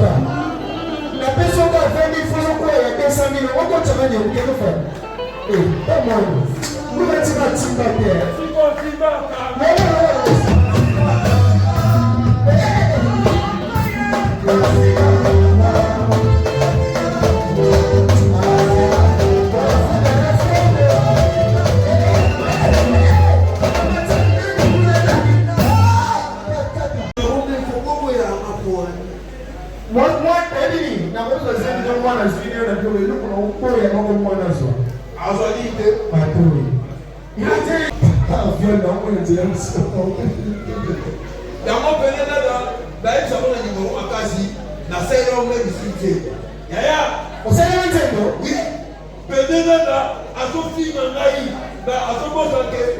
La personne qui a 20 000 francs, quoi, il y a 200 000, on continue à dire, ok, nous faisons. Eh, pas moi. Nous allons tirer la team back there.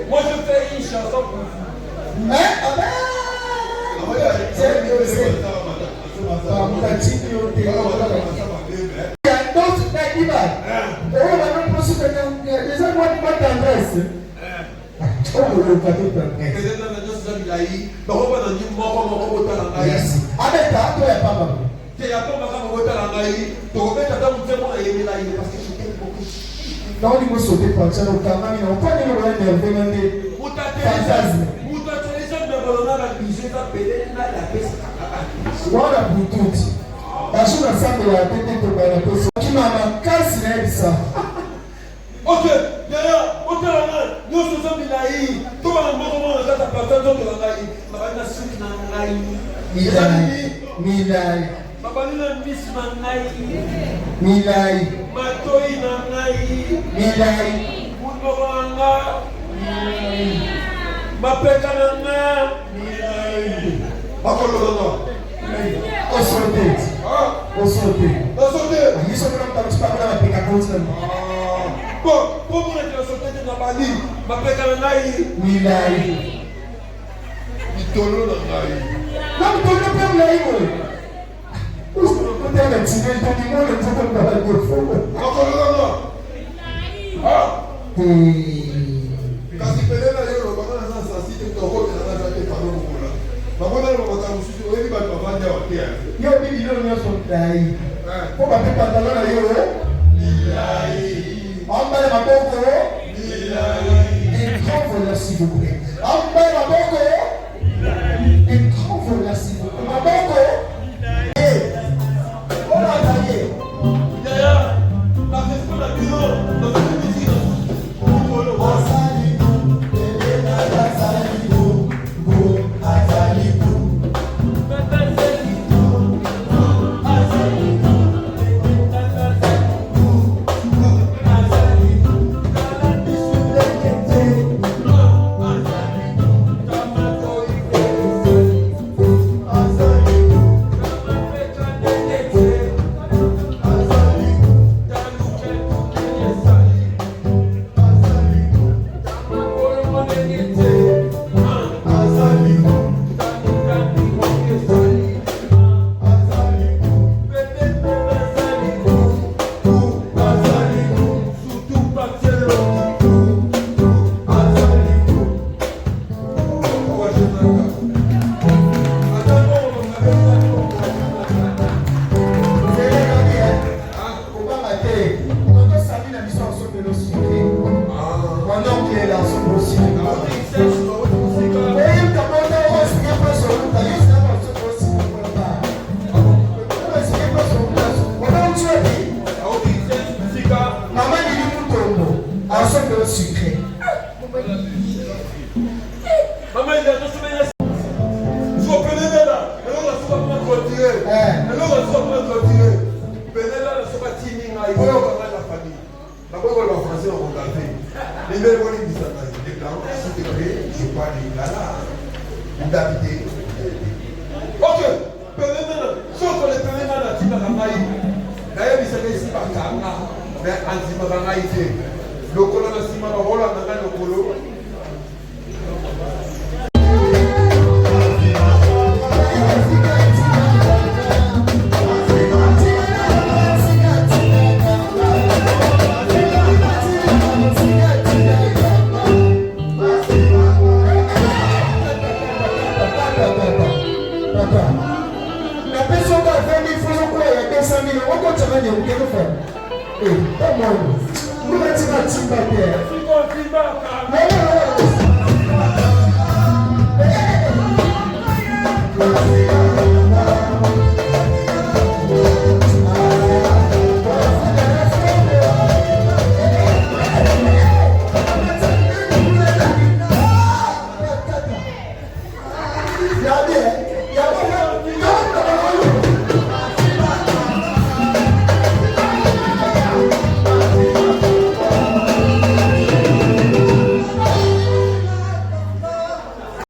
Moi je fais une chanson pour vous. Mais non, il faut sauter par ça, donc quand même, ils n'ont pas de problème de demander. Voilà pour tout. La chose ensemble de la tête de la personne qui m'a cassé ça. Ok, d'ailleurs, nous sommes Naye. Tout le monde a ta personne de la Naye. Ma nation Naye. Naye. Mabalina Miss Naye. Naye. Matoi Naye. Naye. Mudoranga. Mapeka Naye. Makololo. Au sauté. Ils sont comme tu parles de la péca constamment. Bon, pour vous être sauté de la Bali, Mapeka Naye. Naye. Mitolo Naye. Non, Mitolo pas Naye. Quand elle a tiré, tout le monde est tout comme dans la gueule. Makololo. Ah. Kasi Pede na leo bakana na sasa sisi tutakote na sasa tepano kula. Babona lo Makambu sisi wewe ba bavanja watia. Yo bibi leo nyoso ndai. Ko ba pepa ndala na yo. Naye. Ambale maboko. Naye. Un grand voleur s'il vous plaît. Ambale maboko. Un grand voleur s'il vous plaît. Maboko. Voilà Naye. D'ailleurs, la question la bio, la musique. La personne qui a 20 000 francs, mino, wako chamani ya mkeno fa. Pas moi. Nous va tirer timba terre. Regardez.